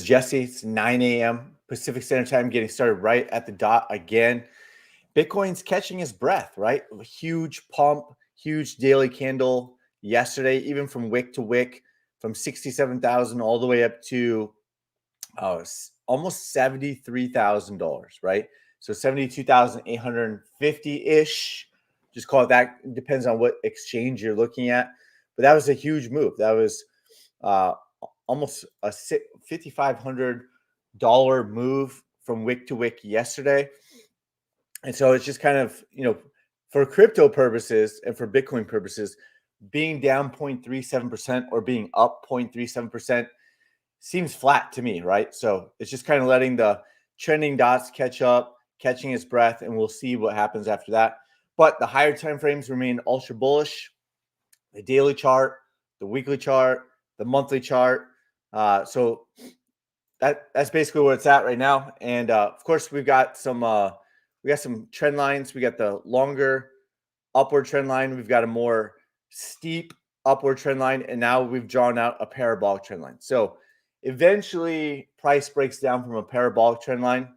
Jesse. It's 9 a.m. Pacific Standard Time, getting started right at the dot again. Bitcoin's catching his breath, right? A huge pump, huge daily candle yesterday, even from wick to wick, from 67,000 all the way up to almost $73,000, right? So 72,850 ish. Just call it that. It depends on what exchange you're looking at. But that was a huge move. That was uh, almost a $5,500 move from wick to wick yesterday. And so it's just kind of, for crypto purposes and for Bitcoin purposes, being down 0.37% or being up 0.37% seems flat to me, right? So it's just kind of letting the trending dots catch up, catching its breath, and we'll see what happens after that. But the higher time frames remain ultra bullish. The daily chart, the weekly chart, the monthly chart. So that's basically where it's at right now. And of course, we've got some trend lines. We got the longer upward trend line. We've got a more steep upward trend line, and now we've drawn out a parabolic trend line. So eventually, price breaks down from a parabolic trend line,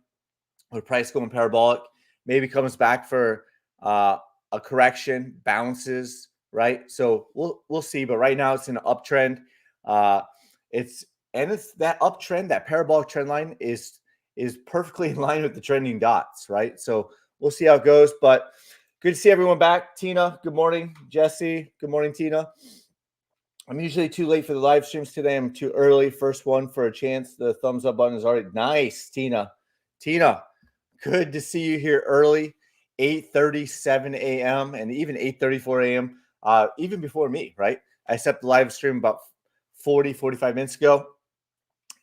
with price going parabolic, maybe comes back for a correction, bounces, right? So we'll see. But right now, it's in an uptrend. It's that uptrend, that parabolic trend line is perfectly in line with the trending dots, right? So we'll see how it goes. But good to see everyone back. Tina, good morning. Jesse, good morning, Tina. I'm usually too late for the live streams today. I'm too early. First one for a chance. The thumbs up button is already nice, Tina. Tina, good to see you here early, 8:37 a.m. and even 8:34 a.m. Even before me, right? I set the live stream about 45 minutes ago.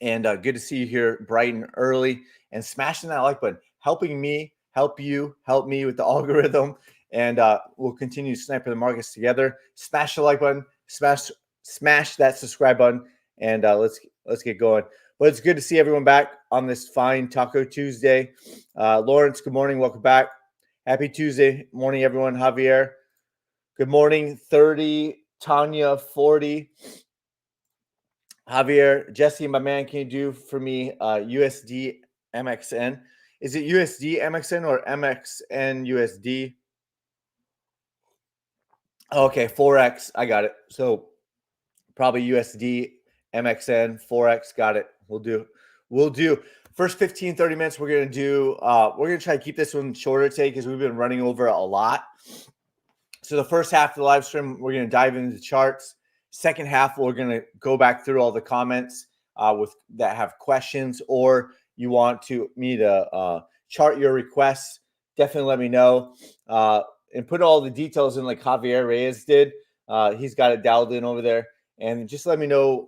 And good to see you here bright and early and smashing that like button, helping me, help you, help me with the algorithm. And we'll continue sniping the markets together. Smash the like button, smash that subscribe button, and let's get going. But it's good to see everyone back on this fine Taco Tuesday. Lawrence, good morning. Welcome back. Happy Tuesday morning, everyone. Javier, good morning. 30, Tanya, 40. Javier, Jesse, my man, can you do for me USD MXN? Is it USD MXN or MXN USD? Okay, Forex. I got it. So probably USD MXN Forex. Got it. We'll do. First 15, 30 minutes, we're going to try to keep this one shorter today because we've been running over a lot. So the first half of the live stream, we're going to dive into the charts. Second half, we're going to go back through all the comments that have questions, or you want me to chart your requests. Definitely let me know and put all the details in like Javier Reyes did. He's got it dialed in over there, and just let me know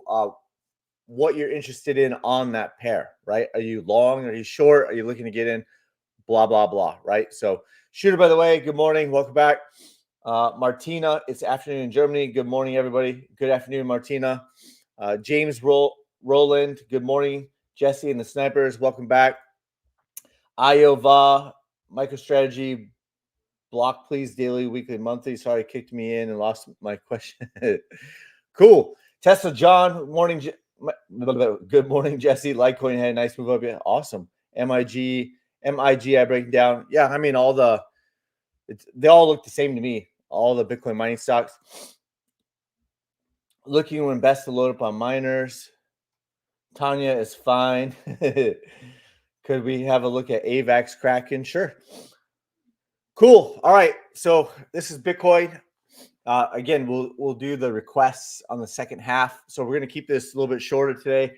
what you're interested in on that pair. Right? Are you long? Are you short? Are you looking to get in? Blah blah blah. Right? So, Shooter, by the way, good morning. Welcome back. Martina, it's afternoon in Germany. Good morning, everybody. Good afternoon, Martina. James Roland, good morning. Jesse and the Snipers, welcome back. Iova, MicroStrategy, block please, daily, weekly, monthly. Sorry, kicked me in and lost my question. Cool. Tesla John, morning. Good morning, Jesse. Litecoin had a nice move up. Yeah, awesome. MIG, I breaking down. Yeah, I mean, they all look the same to me. All the Bitcoin mining stocks. Looking when best to load up on miners. Tanya is fine. Could we have a look at AVAX Kraken? Sure. Cool. All right. So this is Bitcoin. Again, we'll do the requests on the second half. So we're going to keep this a little bit shorter today.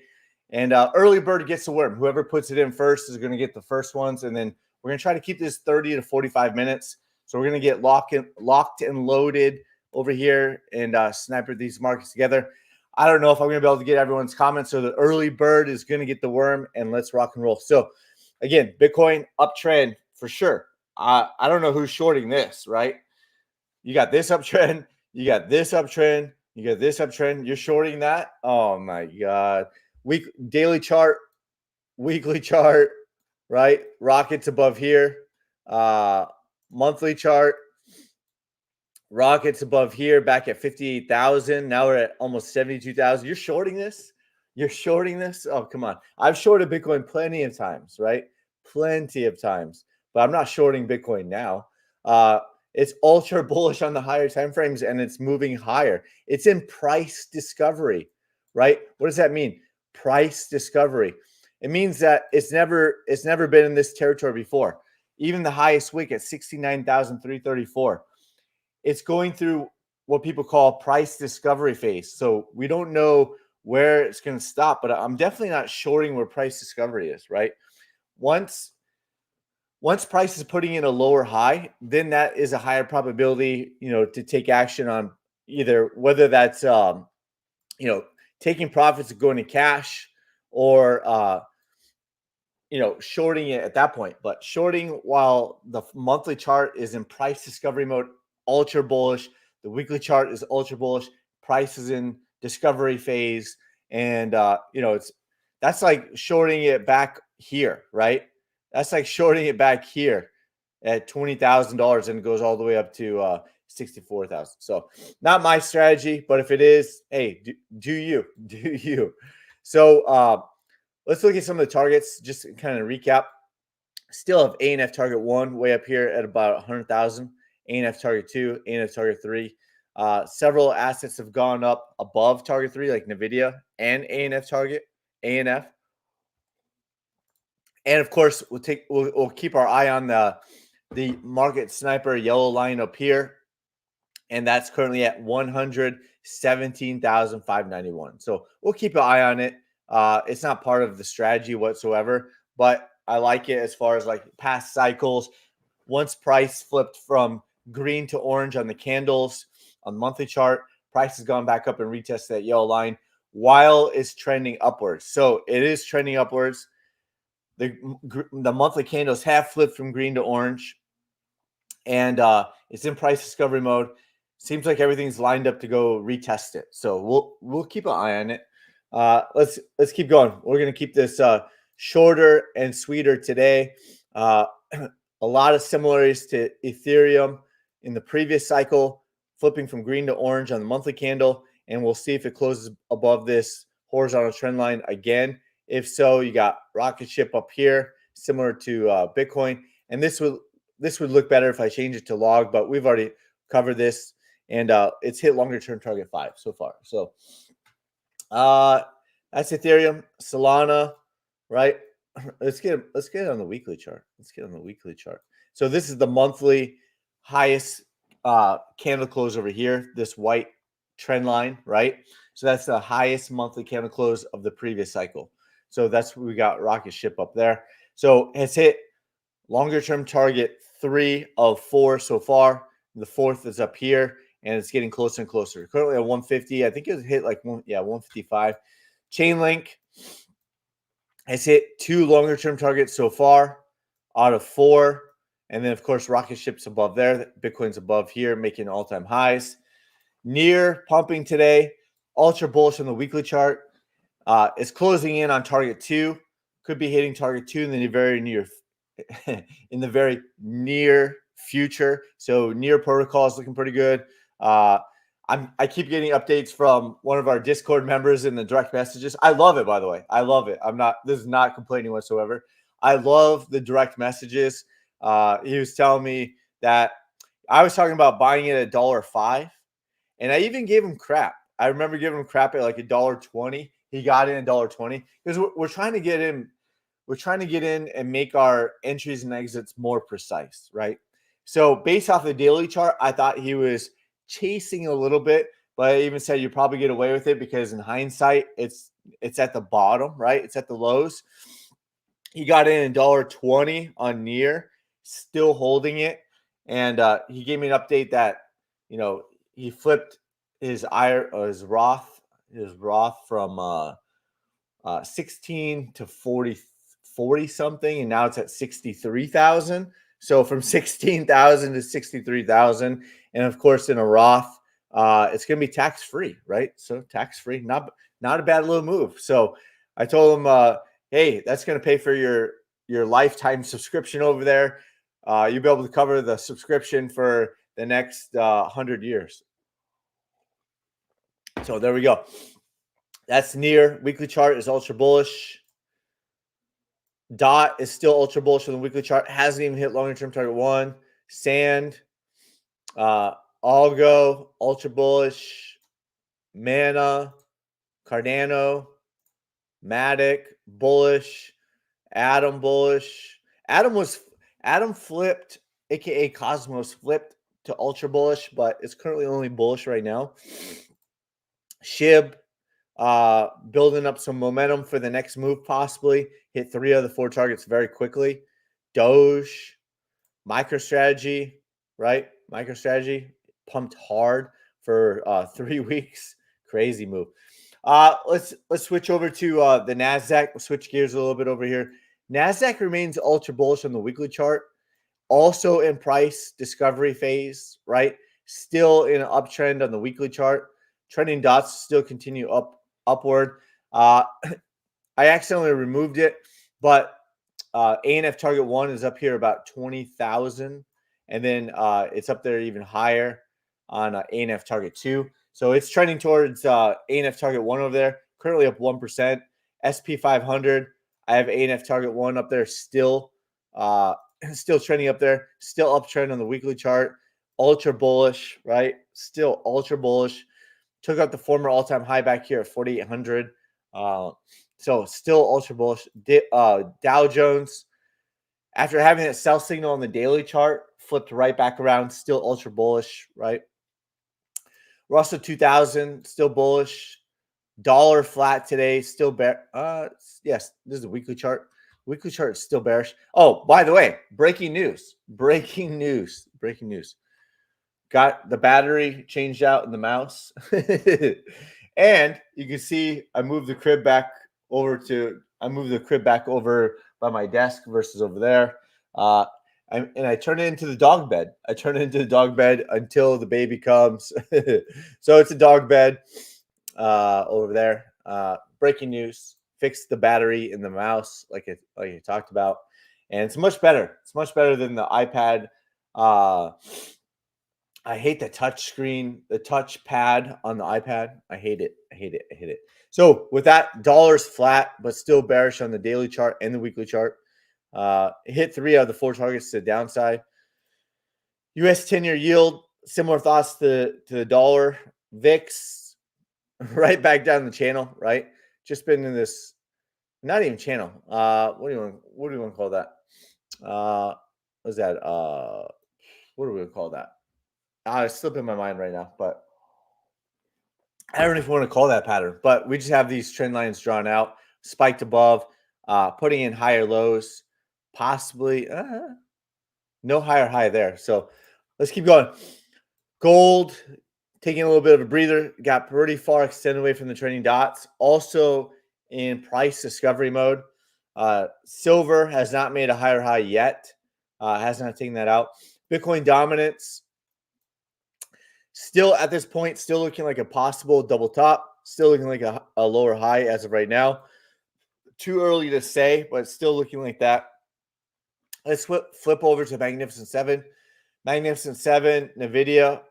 And early bird gets the worm. Whoever puts it in first is going to get the first ones. And then we're going to try to keep this 30 to 45 minutes. So we're going to get locked and loaded over here and sniper these markets together. I don't know if I'm going to be able to get everyone's comments. So the early bird is going to get the worm, and let's rock and roll. So again, Bitcoin uptrend for sure. I don't know who's shorting this, right? You got this uptrend. You got this uptrend. You got this uptrend. You're shorting that? Oh, my God. Daily chart, weekly chart, right? Rockets above here. Monthly chart, rockets above here, back at 58,000. Now we're at almost 72,000. You're shorting this? You're shorting this? Oh, come on. I've shorted Bitcoin plenty of times, right? Plenty of times, but I'm not shorting Bitcoin now. Uh, it's ultra bullish on the higher time frames and it's moving higher. It's in price discovery, right? What does that mean? Price discovery. It means that it's never been in this territory before. Even the highest wick at 69,334. It's going through what people call price discovery phase. So we don't know where it's going to stop, but I'm definitely not shorting where price discovery is, right? Once price is putting in a lower high, then that is a higher probability, to take action on either whether that's taking profits and going to cash or shorting it at that point. But shorting while the monthly chart is in price discovery mode, ultra bullish. The weekly chart is ultra bullish. Price is in discovery phase, and that's like shorting it back here, right? That's like shorting it back here at $20,000 and it goes all the way up to 64,000. So not my strategy, but if it is, hey, do you? So let's look at some of the targets, just to kind of recap. Still have A&F target 1 way up here at about 100,000. A&F target 2, A&F target 3. Several assets have gone up above target 3, like NVIDIA and A&F target, A&F. And of course, we'll keep our eye on the market sniper yellow line up here. And that's currently at 117,591. So we'll keep an eye on it. It's not part of the strategy whatsoever, but I like it as far as like past cycles. Once price flipped from green to orange on the candles on the monthly chart, price has gone back up and retested that yellow line while it's trending upwards. So it is trending upwards. The monthly candles have flipped from green to orange, and it's in price discovery mode. Seems like everything's lined up to go retest it. So we'll keep an eye on it. Let's keep going. We're gonna keep this shorter and sweeter today. A lot of similarities to Ethereum in the previous cycle, flipping from green to orange on the monthly candle, and we'll see if it closes above this horizontal trend line again. If so, you got rocket ship up here, similar to Bitcoin, and this would look better if I change it to log, but we've already covered this, and it's hit longer term target 5 so far. So that's Ethereum. Solana, right? Let's get it on the weekly chart. So this is the monthly highest candle close over here, this white trend line, right? So that's the highest monthly candle close of the previous cycle. So that's what we got, rocket ship up there. So it's hit longer term target 3 of 4 so far. The fourth is up here, and it's getting closer and closer. Currently at 150. I think it hit like 155. Chainlink has hit 2 longer term targets so far out of 4. And then, of course, rocket ship's above there. Bitcoin's above here, making all-time highs. Near pumping today, ultra bullish on the weekly chart. It's closing in on target 2. Could be hitting target 2 in the very near future. So Near protocol is looking pretty good. I keep getting updates from one of our Discord members in the direct messages. I love it, by the way. I love it. This is not complaining whatsoever. I love the direct messages. He was telling me that I was talking about buying it at $1.05, and I even gave him crap. I remember giving him crap at like $1.20. He got in $1.20 because we're trying to get in. We're trying to get in and make our entries and exits more precise, right? So based off the daily chart, I thought he was chasing a little bit, but I even said you probably get away with it because in hindsight, it's at the bottom, right? It's at the lows. He got in $1.20 on Near, still holding it, and he gave me an update that he flipped his Roth from 16 to 40 something, and now it's at 63,000. So from 16,000 to 63,000, and of course in a Roth, it's going to be tax free, right? So tax free, not a bad little move. So I told him, hey, that's going to pay for your lifetime subscription over there. You'll be able to cover the subscription for the next 100 years. So there we go. That's near. Weekly chart is ultra bullish. Dot is still ultra bullish on the weekly chart. Hasn't even hit longer term target 1. Sand, Algo, ultra bullish. Mana, Cardano, Matic, bullish. Atom, bullish. Atom flipped, aka Cosmos flipped to ultra bullish, but it's currently only bullish right now. SHIB, building up some momentum for the next move, possibly. Hit 3 of the 4 targets very quickly. Doge, MicroStrategy, right? MicroStrategy pumped hard for 3 weeks. Crazy move. Let's switch over to the Nasdaq. We'll switch gears a little bit over here. Nasdaq remains ultra bullish on the weekly chart, also in price discovery phase, right? Still in an uptrend on the weekly chart. Trending dots still continue upward. I accidentally removed it, but ANF target 1 is up here about 20,000, and then it's up there even higher on ANF target 2. So it's trending towards ANF target 1 over there, currently up 1%. SP 500, I have ANF target 1 up there still trending up there, still uptrend on the weekly chart. Ultra bullish, right? Still ultra bullish. Took out the former all-time high back here at 4,800. So still ultra bullish. Dow Jones, after having that sell signal on the daily chart, flipped right back around, still ultra bullish, right? Russell 2000, still bullish. Dollar flat today, still bear. Yes, this is a weekly chart. Weekly chart is still bearish. Oh, by the way, breaking news. Got the battery changed out in the mouse. And you can see I moved the crib back over by my desk versus over there. And I turn it into the dog bed. Until the baby comes. So it's a dog bed over there. Breaking news. Fixed the battery in the mouse like I talked about. And it's much better. It's much better than the iPad. I hate the touch screen, the touch pad on the iPad. I hate it. So with that, dollar's flat, but still bearish on the daily chart and the weekly chart. Hit 3 out of the 4 targets to the downside. US 10-year yield, similar thoughts to the dollar. VIX, right back down the channel, right? Just been in this, not even channel. What do you want to call that? What's that? What do we call that? It's slipping my mind right now, but I don't know if you want to call that pattern, but we just have these trend lines drawn out, spiked above, putting in higher lows, possibly no higher high there. So let's keep going. Gold taking a little bit of a breather, got pretty far extended away from the trending dots. Also in price discovery mode. Silver has not made a higher high yet. Has not taken that out. Bitcoin dominance. Still at this point, still looking like a possible double top. Still looking like a lower high as of right now. Too early to say, but still looking like that. Let's flip over to Magnificent 7. Magnificent 7, NVIDIA.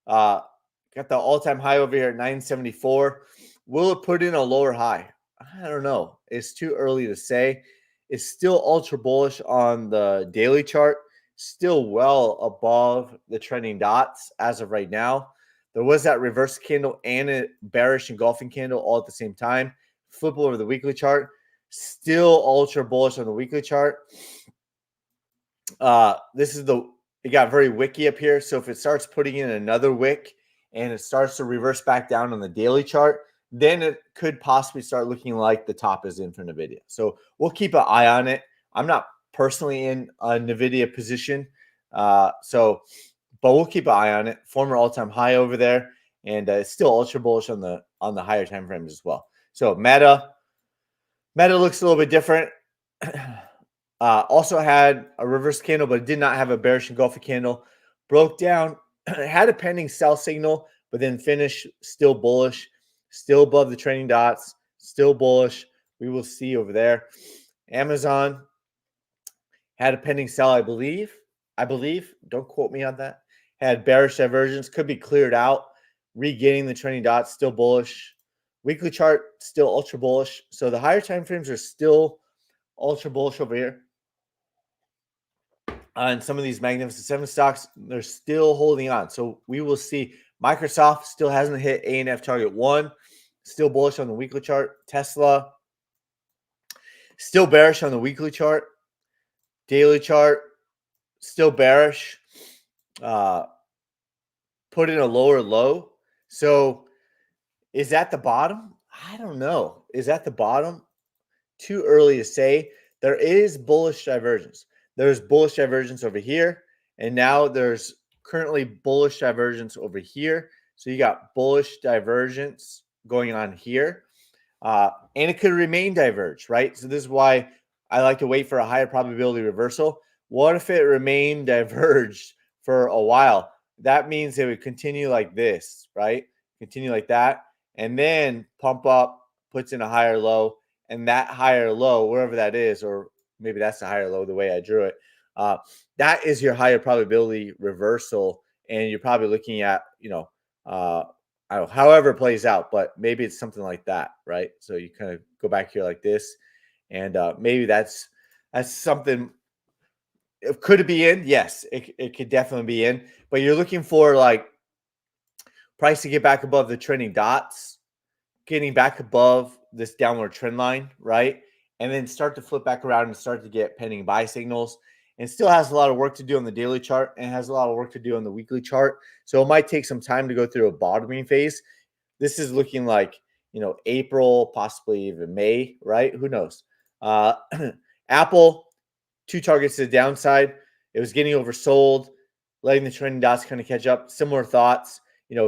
Got the all-time high over here at 974. Will it put in a lower high? I don't know. It's too early to say. It's still ultra bullish on the daily chart. Still well above the trending dots as of right now. There was that reverse candle and a bearish engulfing candle all at the same time. Flip over the weekly chart. Still ultra bullish on the weekly chart. It got very wicky up here. So if it starts putting in another wick and it starts to reverse back down on the daily chart, then it could possibly start looking like the top is in for NVIDIA. So we'll keep an eye on it. I'm not personally in a NVIDIA position. But we'll keep an eye on it. Former all-time high over there. And it's still ultra bullish on the higher time frames as well. So Meta looks a little bit different. Also had a reverse candle, but it did not have a bearish engulfing candle. Broke down, had a pending sell signal, but then finished still bullish, still above the trending dots, still bullish. We will see over there. Amazon had a pending sell, I believe. Don't quote me on that. Had bearish divergence, could be cleared out. Regaining the trending dots, still bullish. Weekly chart still ultra bullish. So the higher time frames are still ultra bullish over here. And some of these Magnificent Seven stocks, they're still holding on. So we will see. Microsoft still hasn't hit A&F target 1. Still bullish on the weekly chart. Tesla, still bearish on the weekly chart. Daily chart, still bearish. Put in a lower low. So is that the bottom? I don't know. Is that the bottom? Too early to say. There is bullish divergence. There's bullish divergence over here. And now there's currently bullish divergence over here. So you got bullish divergence going on here. And it could remain diverged, right? So this is why I like to wait for a higher probability reversal. What if it remained diverged for a while? That means it would continue like this, right? Continue like that, and then pump up, puts in a higher low, and that higher low, wherever that is, or maybe that's the higher low the way I drew it, that is your higher probability reversal, and you're probably looking at, I don't know, however it plays out, but maybe it's something like that, right? So you kind of go back here like this, and maybe that's something. Could it be in? Yes, it could definitely be in. But you're looking for like price to get back above the trending dots, getting back above this downward trend line, right? And then start to flip back around and start to get pending buy signals. And still has a lot of work to do on the daily chart and has a lot of work to do on the weekly chart. So it might take some time to go through a bottoming phase. This is looking like, April, possibly even May, right? Who knows? Apple, 2 targets to the downside. It was getting oversold, letting the trending dots kind of catch up. Similar thoughts.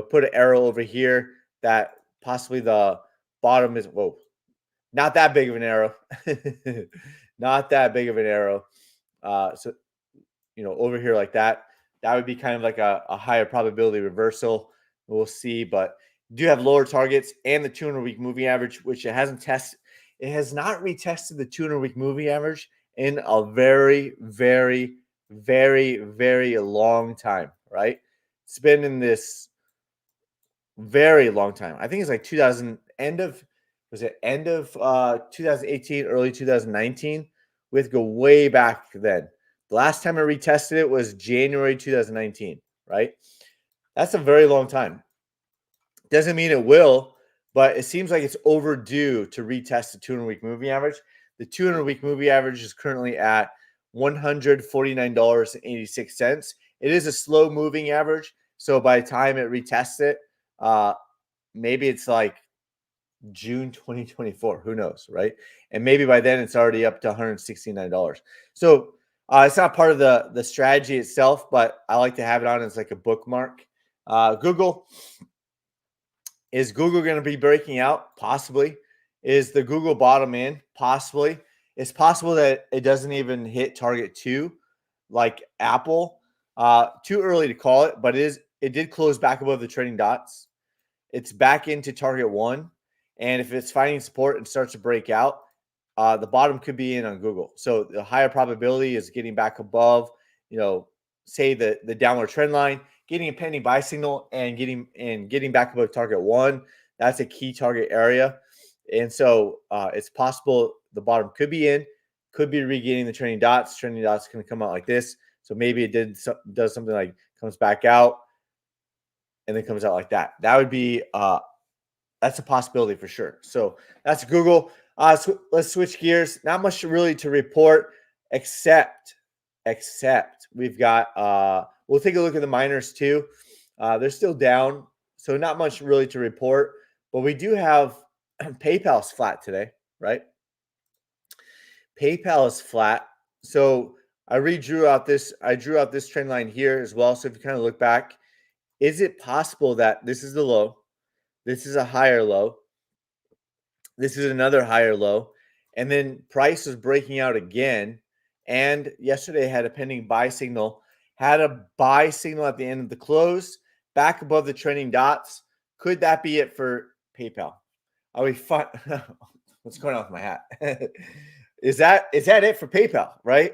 Put an arrow over here that possibly the bottom is, not that big of an arrow. Not that big of an arrow. So, over here like that would be kind of like a higher probability reversal. We'll see, but do have lower targets and the 200-week moving average, which it hasn't tested. It has not retested the 200-week moving average in a very, very, very, very long time, right? It's been in this very long time. I think it's like end of 2018, early 2019. We have to go way back then. The last time I retested it was January 2019, right? That's a very long time. Doesn't mean it will, but it seems like it's overdue to retest the 200-week moving average. The 200-week moving average is currently at $149.86. It is a slow moving average, so by the time it retests it, maybe it's like June 2024. Who knows, right? And maybe by then it's already up to $169. So it's not part of the strategy itself, but I like to have it on as like a bookmark. Google. Is Google going to be breaking out? Possibly. Is the Google bottom in? Possibly. It's possible that it doesn't even hit target 2 like Apple. Too early to call it, but it did close back above the trading dots. It's back into target 1. And if it's finding support and starts to break out, the bottom could be in on Google. So the higher probability is getting back above, say the downward trend line, getting a pending buy signal and getting back above target 1. That's a key target area. And so it's possible the bottom could be in, could be regaining the trending dots. Trending dots can come out like this. So maybe it does something like comes back out and then comes out like that. That would be that's a possibility for sure. So that's Google. So let's switch gears. Not much really to report except we've got we'll take a look at the miners too. They're still down, so not much really to report, but we do have PayPal's flat today, right? PayPal is flat. So I drew out this trend line here as well. So if you kind of look back, is it possible that this is the low? This is a higher low. This is another higher low. And then price is breaking out again. And yesterday had a pending buy signal, had a buy signal at the end of the close, back above the trending dots. Could that be it for PayPal? Are we fine? What's going on with my hat? Is that it for PayPal, right?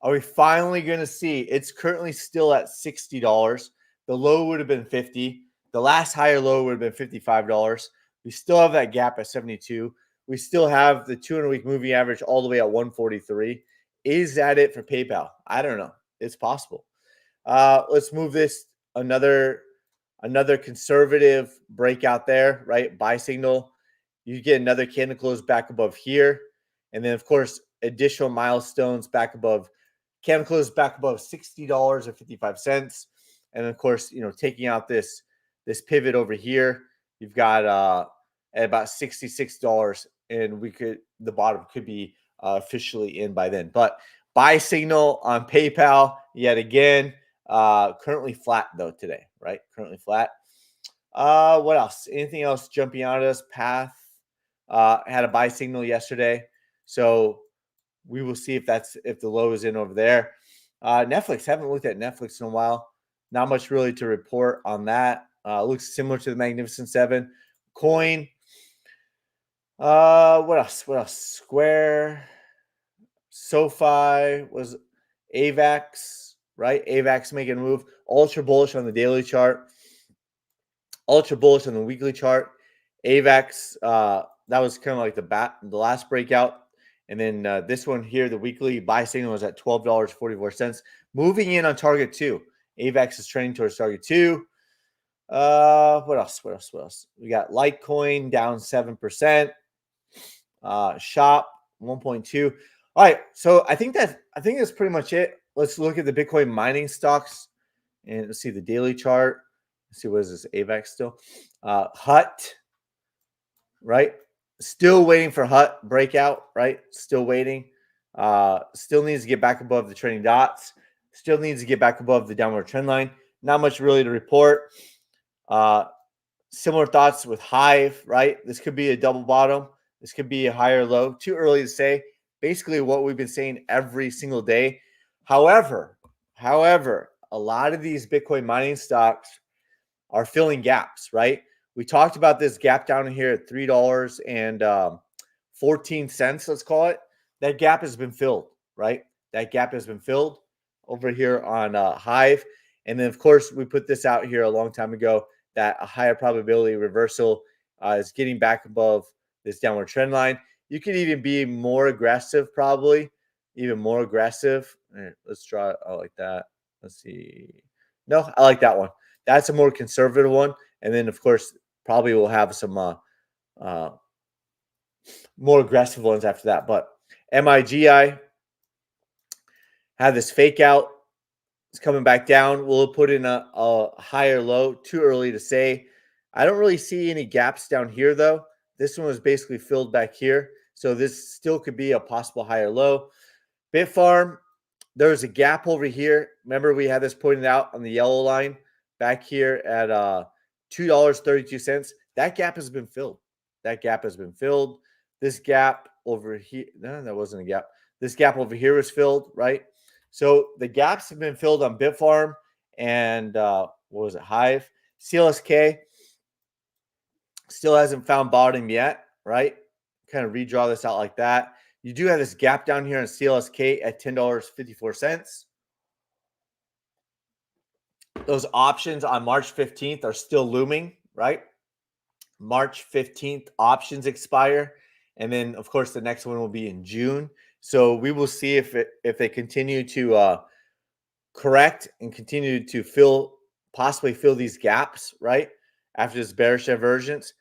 Are we finally going to see? It's currently still at $60. The low would have been $50. The last higher low would have been $55. We still have that gap at 72. We still have the 200-week moving average all the way at 143. Is that it for PayPal? I don't know. It's possible. Let's move this another conservative breakout there, right? Buy signal. You get another candle close back above here. And then, of course, additional milestones back above, candle close back above $60.55. And of course, taking out this pivot over here, you've got at about $66, and the bottom could be officially in by then. But buy signal on PayPal yet again. Currently flat though today, right? Currently flat. What else? Anything else jumping out at us? Path had a buy signal yesterday, so we will see if the low is in over there. Netflix, haven't looked at Netflix in a while. Not much really to report on that. Looks similar to the Magnificent Seven. Coin. What else? Square, SoFi, was AVAX, right? AVAX making a move. Ultra bullish on the daily chart. Ultra bullish on the weekly chart. AVAX, that was kind of like the last breakout. And then this one here, the weekly buy signal was at $12.44. Moving in on target 2. AVAX is trending towards target 2. What else? We got Litecoin down 7%. Shop 1.2. All right, so I think that's pretty much it. Let's look at the Bitcoin mining stocks and let's see the daily chart. Let's see, what is this? AVAX still? HUT, right? Still waiting for HUT breakout, right? Still waiting. Still needs to get back above the trending dots. Still needs to get back above the downward trend line. Not much really to report. Similar thoughts with Hive, right? This could be a double bottom. This could be a higher low. Too early to say. Basically what we've been saying every single day. However, a lot of these Bitcoin mining stocks are filling gaps, right? We talked about this gap down here at $3.14, let's call it. That gap has been filled, right? That gap has been filled over here on Hive. And then, of course, we put this out here a long time ago that a higher probability reversal is getting back above this downward trend line. You could even be more aggressive, probably even more aggressive. Let's try. I like that. Let's see. No, I like that one. That's a more conservative one. And then, of course, probably we'll have some more aggressive ones after that. But MIGI had this fake out. It's coming back down. We'll put in a higher low. Too early to say. I don't really see any gaps down here, though. This one was basically filled back here. So this still could be a possible higher low. Bitfarm, there's a gap over here. Remember, we had this pointed out on the yellow line back here at $2.32. That gap has been filled. This gap over here, no, that wasn't a gap. This gap over here was filled, right? So the gaps have been filled on Bitfarm and what was it, Hive? CLSK still hasn't found bottom yet, right? Kind of redraw this out like that. You do have this gap down here on CLSK at $10.54. Those options on March 15th are still looming, right? March 15th options expire. And then, of course, the next one will be in June. So we will see if they continue to correct and continue to possibly fill these gaps, right? After this bearish divergence.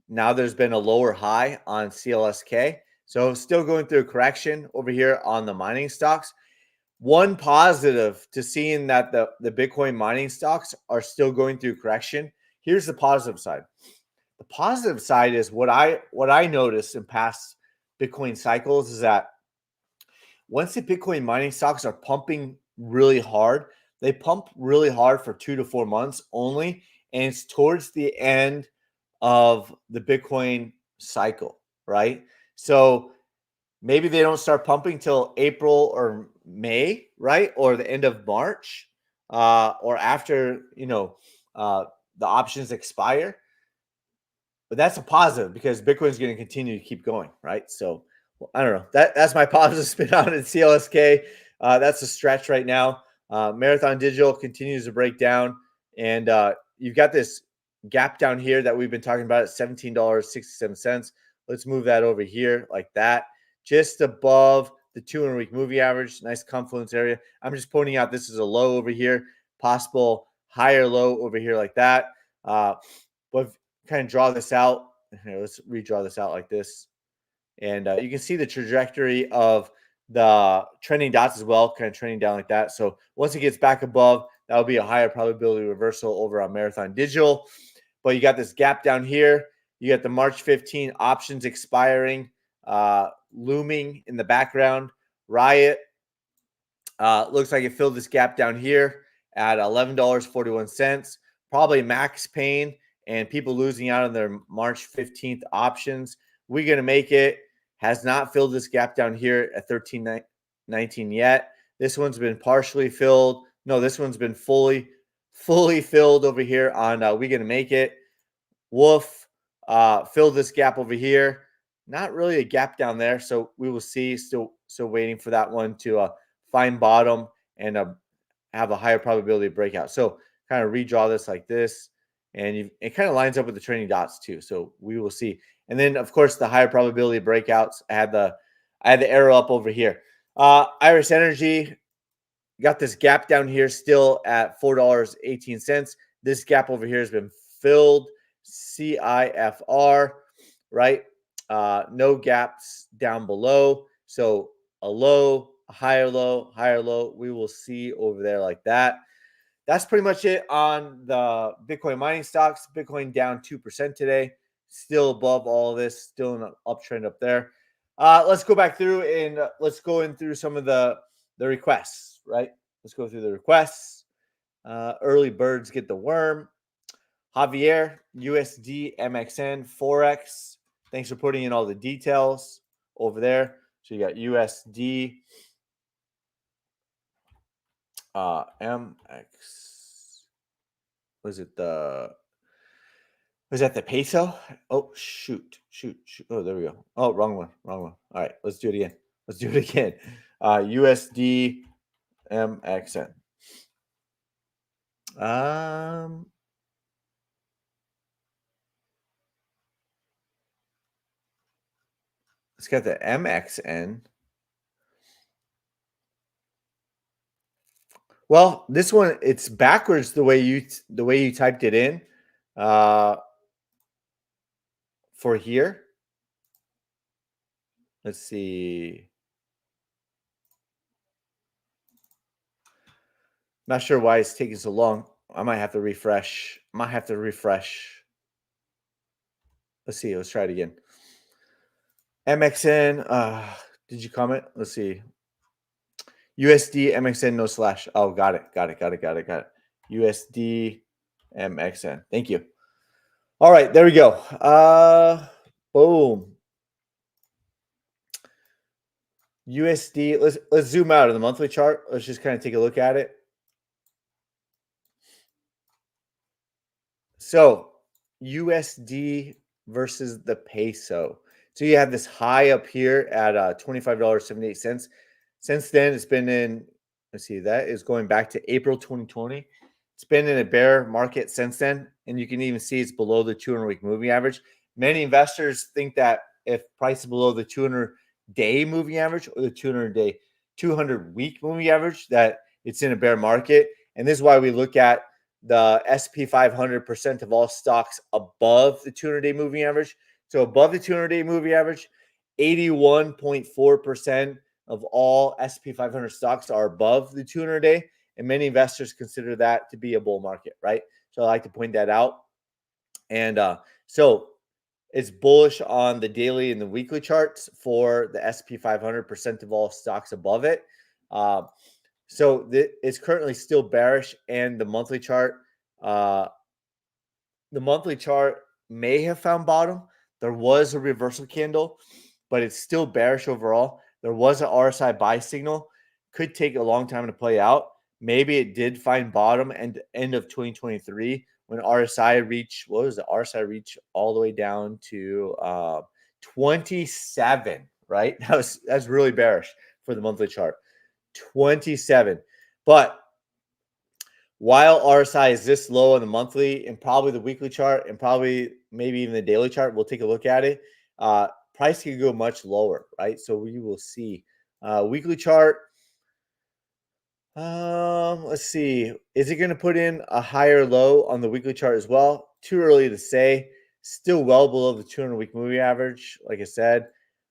Now there's been a lower high on CLSK. So still going through a correction over here on the mining stocks. One positive to seeing that the Bitcoin mining stocks are still going through correction. Here's the positive side. The positive side is what I noticed in past Bitcoin cycles is that once the Bitcoin mining stocks are pumping really hard, they pump really hard for 2 to 4 months only, and it's towards the end of the Bitcoin cycle, right? So maybe they don't start pumping till April or May, right? Or the end of March, or after, the options expire. But that's a positive because Bitcoin is going to continue to keep going, right? So I don't know. That's my positive spin on it. CLSK, that's a stretch right now. Marathon Digital continues to break down, and you've got this gap down here that we've been talking about at $17.67. Let's move that over here like that, just above the 200-week moving average. Nice confluence area. I'm just pointing out this is a low over here, possible higher low over here like that. But kind of draw this out. Here, let's redraw this out like this. And you can see the trajectory of the trending dots as well, kind of trending down like that. So once it gets back above, that will be a higher probability reversal over on Marathon Digital. But you got this gap down here. You got the March 15 options expiring, looming in the background. Riot looks like it filled this gap down here at $11.41. Probably max pain and people losing out on their March 15th options. We're going to make it. Has not filled this gap down here at 13.19 yet. This one's been partially filled. No, this one's been fully filled over here on We're Going to Make It. Wolf filled this gap over here. Not really a gap down there, so we will see. Still waiting for that one to find bottom and have a higher probability of breakout. So kind of redraw this like this, and it kind of lines up with the trending dots too. So we will see. And then, of course, the higher probability of breakouts. I had the arrow up over here. Iris Energy got this gap down here still at $4.18. This gap over here has been filled. CIFR, right? No gaps down below. So a low, a higher low, higher low. We will see over there like that. That's pretty much it on the Bitcoin mining stocks. Bitcoin down 2% today. Still above all of this, still in an uptrend up there. Let's go back through and let's go in through some of the requests, right? Let's go through the requests. Early birds get the worm. Javier, USD, MXN, Forex. Thanks for putting in all the details over there. So you got USD, MX. Was that the peso? Oh, shoot. Oh, there we go. Oh, wrong one. All right, let's do it again. USD, MXN. Let's get the MXN. Well, this one, it's backwards the way you typed it in. For here. Let's see. Not sure why it's taking so long. I might have to refresh. Let's see. Let's try it again. MXN. Did you comment? Let's see. USD MXN no slash. Oh, got it. USD MXN. Thank you. All right, there we go. Boom. USD. Let's zoom out of the monthly chart. Let's just kind of take a look at it. So USD versus the peso. So you have this high up here at $25.78. Since then, it's been in, let's see, that is going back to April 2020. It's been in a bear market since then, and you can even see it's below the 200-week moving average. Many investors think that if price is below the 200-day moving average or the 200-week moving average, that it's in a bear market. And this is why we look at the SP 500% of all stocks above the 200-day moving average. So above the 200-day moving average, 81.4% of all SP 500 stocks are above the 200-day, and many investors consider that to be a bull market, right? So I like to point that out. And so it's bullish on the daily and the weekly charts for the SP 500% of all stocks above it. So it's currently still bearish, and the monthly chart may have found bottom. There was a reversal candle, but it's still bearish overall. There was an RSI buy signal. Could take a long time to play out. Maybe it did find bottom end of 2023 when RSI reached, what was the RSI reach all the way down to 27, right? That's really bearish for the monthly chart. 27. But while RSI is this low on the monthly and probably the weekly chart and probably maybe even the daily chart, we'll take a look at it. Price could go much lower, right? So we will see. Weekly chart. Let's see. Is it going to put in a higher low on the weekly chart as well? Too early to say. Still well below the 200-week moving average, like I said.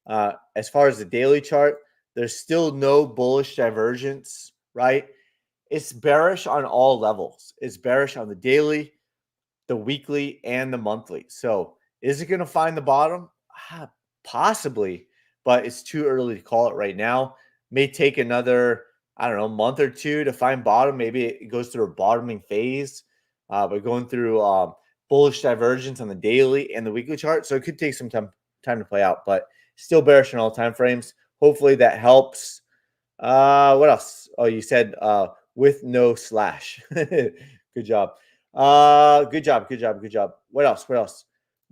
As far as the daily chart, there's still no bullish divergence, right? It's bearish on all levels. It's bearish on the daily, the weekly, and the monthly. So is it going to find the bottom? Possibly, but it's too early to call it right now. May take another, I don't know, month or two to find bottom. Maybe it goes through a bottoming phase. But going through bullish divergence on the daily and the weekly chart. So it could take some time to play out, but still bearish in all time frames. Hopefully that helps. What else? Oh, you said with no slash. Good job. Good job. What else?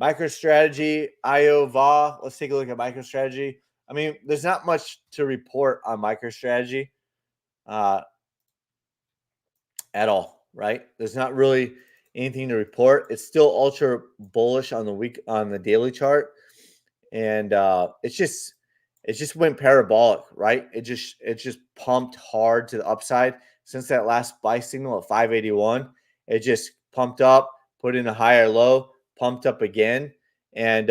MicroStrategy, IOVA. Let's take a look at MicroStrategy. I mean, there's not much to report on MicroStrategy at all, right? There's not really anything to report. It's still ultra bullish on the daily chart, and it just went parabolic, right? It just pumped hard to the upside since that last buy signal at 581. It just pumped up, put in a higher low, pumped up again, and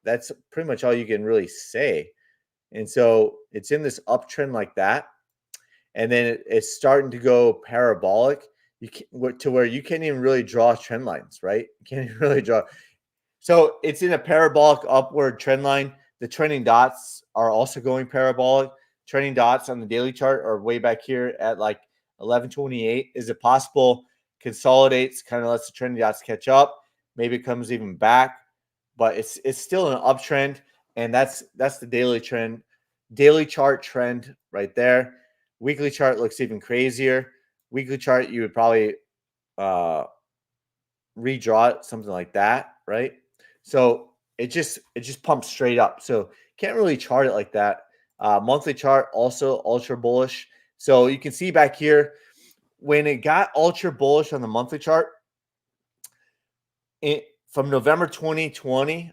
that's pretty much all you can really say. And so it's in this uptrend like that, and then it's starting to go parabolic. To where you can't even really draw trend lines, right? You can't even really draw. So it's in a parabolic upward trend line. The trending dots are also going parabolic. Trending dots on the daily chart are way back here at like 1128. Is it possible consolidates, kind of lets the trending dots catch up? Maybe it comes even back, but it's still an uptrend, and that's the daily trend, daily chart trend right there. Weekly chart looks even crazier. Weekly chart, you would probably redraw it, something like that, right? So it just pumps straight up. So can't really chart it like that. Monthly chart also ultra bullish. So you can see back here when it got ultra bullish on the monthly chart, from November 2020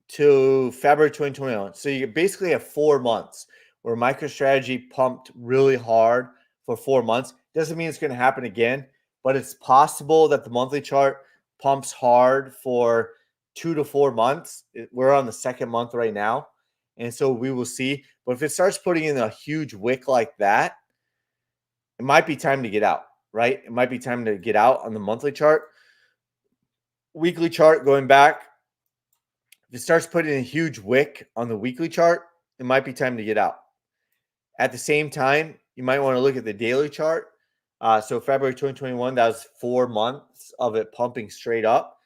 to February 2021. So you basically have 4 months where MicroStrategy pumped really hard for 4 months. Doesn't mean it's going to happen again, but it's possible that the monthly chart pumps hard for 2 to 4 months. We're on the second month right now, and so we will see. But if it starts putting in a huge wick like that, it might be time to get out, right? It might be time to get out on the monthly chart. Weekly chart going back, if it starts putting a huge wick on the weekly chart, it might be time to get out. At the same time, you might want to look at the daily chart. So February 2021, that was 4 months of it pumping straight up.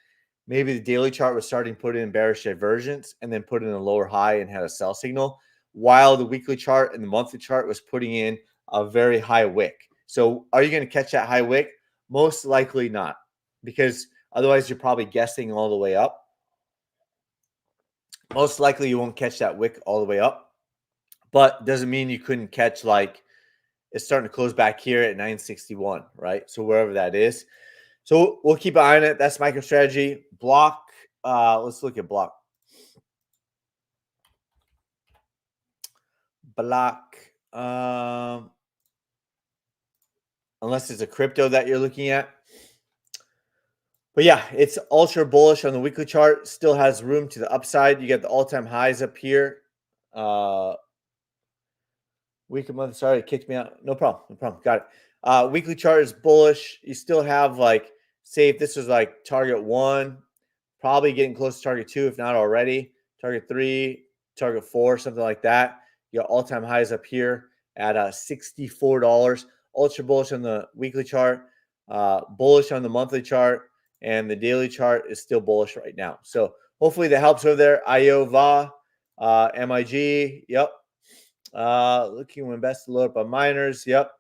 Maybe the daily chart was starting to put in bearish divergence and then put in a lower high and had a sell signal, while the weekly chart and the monthly chart was putting in a very high wick. So are you going to catch that high wick? Most likely not, because otherwise you're probably guessing all the way up. Most likely you won't catch that wick all the way up, but doesn't mean you couldn't catch, like, it's starting to close back here at 961, right? So wherever that is. So we'll keep an eye on it. That's MicroStrategy. Block. Let's look at Block. Block. Unless it's a crypto that you're looking at. But yeah, it's ultra bullish on the weekly chart. Still has room to the upside. You get the all-time highs up here. Week of month. Sorry, it kicked me out. No problem. Got it. Weekly chart is bullish. You still have, like, say if this was like target 1, probably getting close to target 2, if not already. Target 3, target 4, something like that. You got all-time highs up here at $64. Ultra bullish on the weekly chart, bullish on the monthly chart, and the daily chart is still bullish right now. So hopefully that helps over there. IOVA, MIG, yep. Looking when best to load up on miners. Yep.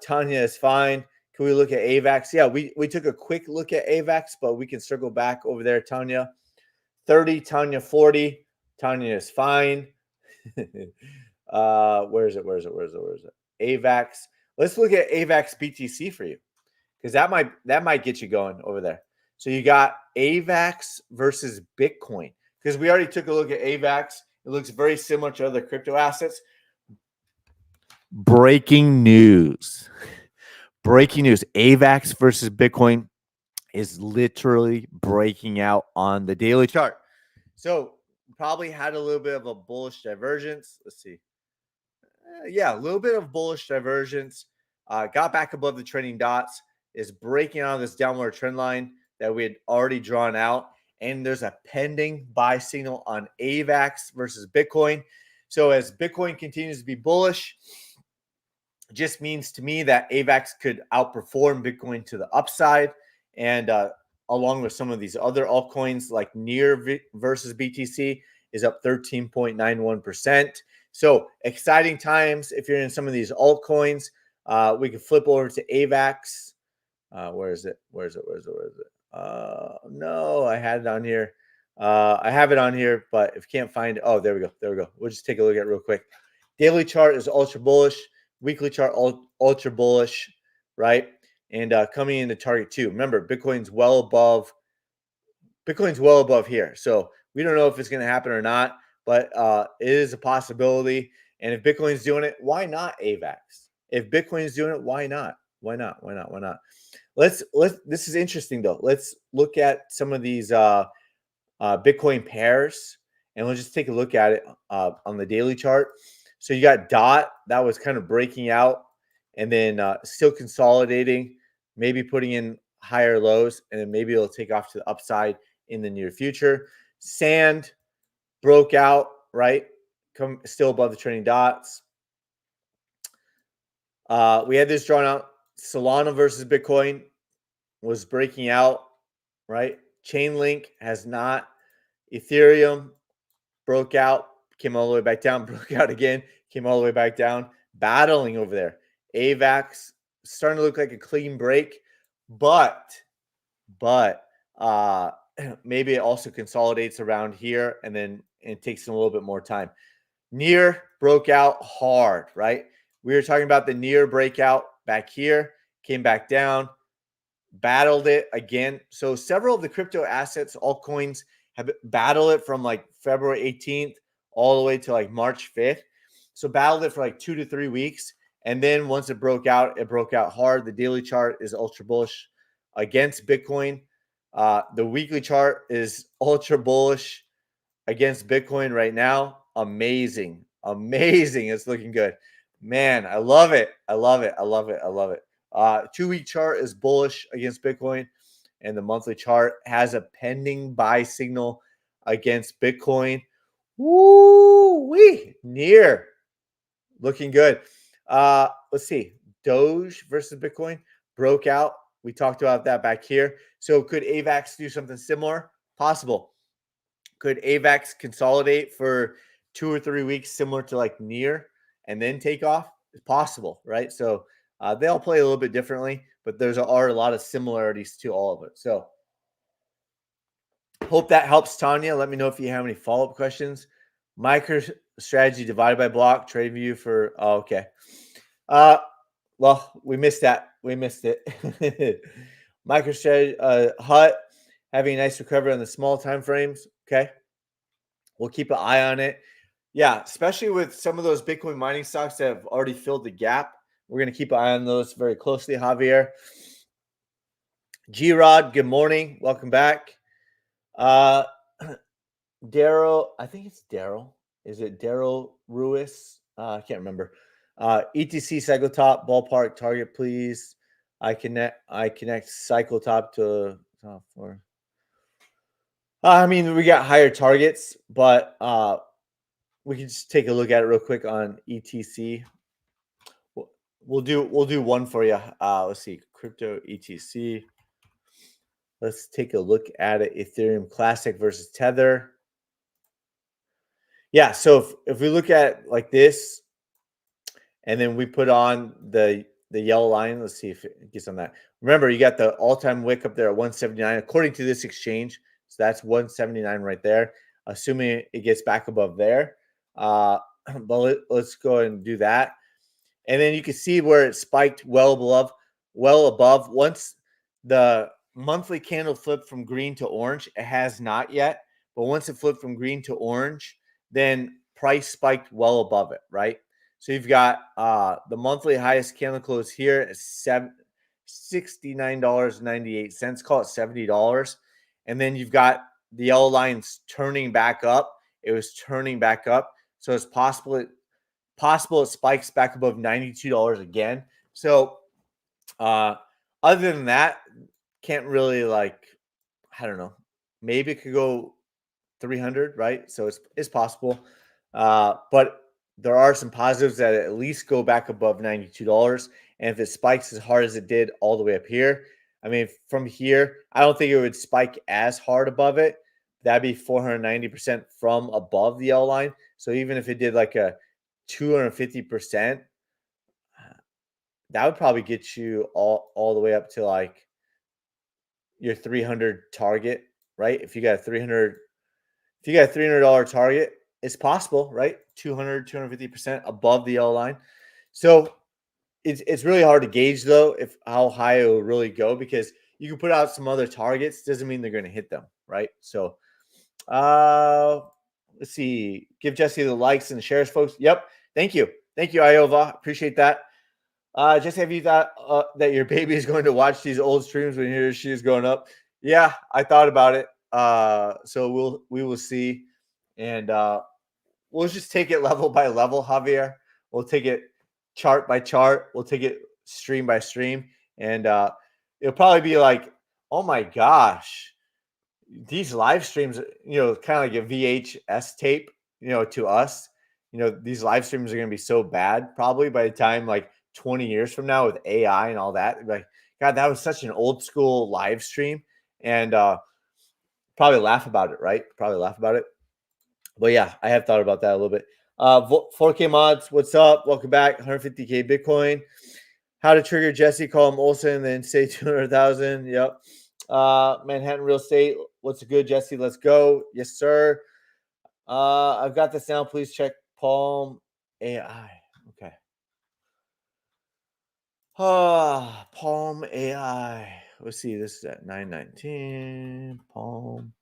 Tanya is fine. Can we look at AVAX? Yeah, we took a quick look at AVAX, but we can circle back over there, Tanya. 30, Tanya 40. Tanya is fine. Where is it? AVAX. Let's look at AVAX BTC for you, because that might get you going over there. So you got AVAX versus Bitcoin, because we already took a look at AVAX. It looks very similar to other crypto assets. Breaking news. Breaking news. AVAX versus Bitcoin is literally breaking out on the daily chart. So probably had a little bit of a bullish divergence. Let's see. Yeah, a little bit of bullish divergence. Got back above the trending dots, is breaking out of this downward trend line that we had already drawn out. And there's a pending buy signal on AVAX versus Bitcoin. So as Bitcoin continues to be bullish, it just means to me that AVAX could outperform Bitcoin to the upside. And along with some of these other altcoins like NEAR versus BTC is up 13.91%. So exciting times if you're in some of these altcoins. We can flip over to AVAX. Where is it? No, I had it on here. I have it on here, but if you can't find it, oh, there we go. We'll just take a look at it real quick. Daily chart is ultra bullish. Weekly chart ultra bullish, right? And coming into target 2. Remember, Bitcoin's well above here. So we don't know if it's going to happen or not, but it is a possibility. And if Bitcoin's doing it, why not AVAX? If Bitcoin's doing it, why not? Why not? Let's this is interesting though. Let's look at some of these Bitcoin pairs, and we'll just take a look at it on the daily chart. So you got DOT that was kind of breaking out, and then still consolidating, maybe putting in higher lows, and then maybe it'll take off to the upside in the near future. Sand broke out, right? Still above the trending dots. We had this drawn out. Solana versus Bitcoin was breaking out, right? Chainlink has not. Ethereum broke out, came all the way back down, broke out again, came all the way back down, battling over there. AVAX starting to look like a clean break, but maybe it also consolidates around here, and then it takes a little bit more time. NEAR broke out hard, right? We were talking about the NEAR breakout back here, came back down, battled it again. So several of the crypto assets, altcoins, have battled it from like February 18th all the way to like March 5th. So battled it for like 2 to 3 weeks. And then once it broke out hard. The daily chart is ultra bullish against Bitcoin. The weekly chart is ultra bullish against Bitcoin right now. Amazing. It's looking good. Man, I love it. 2-week chart is bullish against Bitcoin, and the monthly chart has a pending buy signal against Bitcoin. Woo-wee! NEAR looking good. Let's see. Doge versus Bitcoin broke out. We talked about that back here. So could AVAX do something similar? Possible. Could AVAX consolidate for 2 or 3 weeks, similar to like NEAR, and then take off? It's possible, right? So they all play a little bit differently, but there are a lot of similarities to all of it. So hope that helps, Tanya. Let me know if you have any follow-up questions. MicroStrategy divided by block, trade view for, oh, okay. Well, we missed that. We missed it. MicroStrategy, HUT, having a nice recovery on the small time frames. Okay. We'll keep an eye on it. Yeah, especially with some of those Bitcoin mining stocks that have already filled the gap. We're going to keep an eye on those very closely, Javier. G-Rod, good morning. Welcome back. Daryl, I think it's Daryl. Is it Daryl Ruiz? I can't remember. ETC cycle top ballpark target, please. I connect cycle top to top four. I mean, we got higher targets, but we can just take a look at it real quick on ETC. We'll do one for you. Let's see, crypto ETC. Let's take a look at it. Ethereum Classic versus Tether. Yeah, so if we look at like this, and then we put on the yellow line, let's see if it gets on that. Remember, you got the all-time wick up there at 179, according to this exchange. So that's 179 right there, assuming it gets back above there. But let's go ahead and do that. And then you can see where it spiked well above. Once the monthly candle flipped from green to orange, it has not yet, but once it flipped from green to orange, then price spiked well above it, right? So you've got the monthly highest candle close here is $69.98. Call it $70. And then you've got the yellow lines turning back up. It was turning back up. So it's possible it spikes back above $92 again. So other than that, can't really I don't know. Maybe it could go 300, right? So it's possible. But there are some positives that at least go back above $92. And if it spikes as hard as it did all the way up here, I mean, from here, I don't think it would spike as hard above it. That'd be 490% from above the L line. So even if it did like a 250%, that would probably get you all the way up to like your 300 target, right? If you got a $300 target, it's possible, right? 250% above the L line. So it's really hard to gauge though if how high it will really go, because you can put out some other targets, doesn't mean they're going to hit them, right? So let's see. Give Jesse the likes and the shares, folks. Yep. Thank you, Iova. Appreciate that. Just have you thought that your baby is going to watch these old streams when he or she is growing up? Yeah, I thought about it. So we will see, and we'll just take it level by level, Javier. We'll take it chart by chart. We'll take it stream by stream, and it'll probably be like, oh my gosh, these live streams, kind of like a VHS tape, to us. These live streams are going to be so bad probably by the time like 20 years from now with AI and all that. Like, God, that was such an old school live stream, and probably laugh about it, right? Probably laugh about it. But yeah, I have thought about that a little bit. 4K mods, what's up? Welcome back. 150K Bitcoin. How to trigger Jesse, call him Olsen, and then say 200,000. Yep. Manhattan real estate. What's good, Jesse? Let's go. Yes, sir. I've got this now. Please check Palm AI. Okay. Palm AI. Let's see. This is at 919. Palm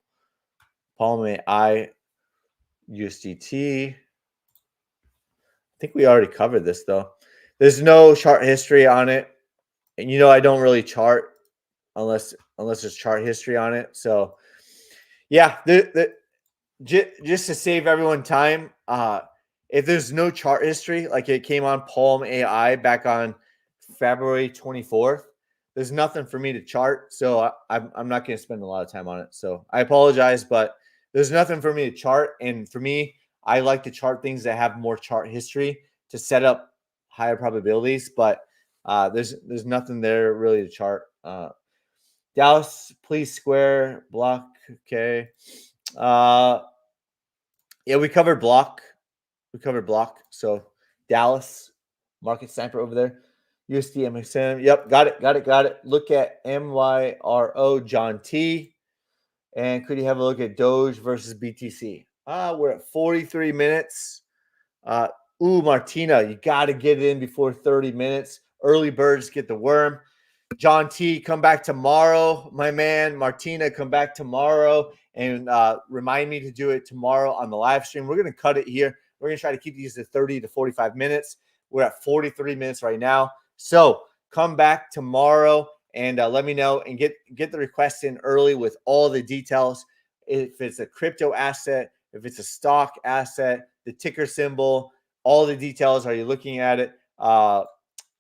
AI USDT. I think we already covered this though. There's no chart history on it, and I don't really chart unless there's chart history on it. So yeah, just to save everyone time, if there's no chart history, like it came on Palm AI back on February 24th, there's nothing for me to chart. So I'm not going to spend a lot of time on it. So I apologize, but there's nothing for me to chart. And for me, I like to chart things that have more chart history to set up higher probabilities. But there's nothing there really to chart. Dallas, please square block. Okay. Yeah, we covered block. So Dallas, market sniper over there. USD MXM. Yep, got it. Look at MYRO John T. And could you have a look at Doge versus BTC? We're at 43 minutes. Martina, you got to get it in before 30 minutes. Early birds get the worm. John T, come back tomorrow, my man. Martina, come back tomorrow and remind me to do it tomorrow on the live stream. We're going to cut it here. We're going to try to keep these to 30 to 45 minutes. We're at 43 minutes right now. So come back tomorrow and let me know and get the request in early with all the details. If it's a crypto asset, if it's a stock asset, the ticker symbol, all the details. Are you looking at it and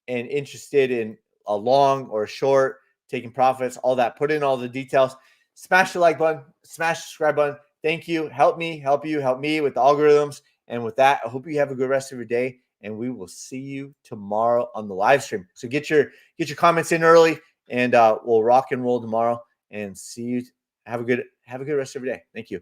interested in a long or a short, taking profits, all that? Put in all the details. Smash the like button, smash the subscribe button. Thank you. Help me with the algorithms. And with that, I hope you have a good rest of your day, and we will see you tomorrow on the live stream. So get your comments in early, and we'll rock and roll tomorrow. And see you. Have a good rest of your day. Thank you.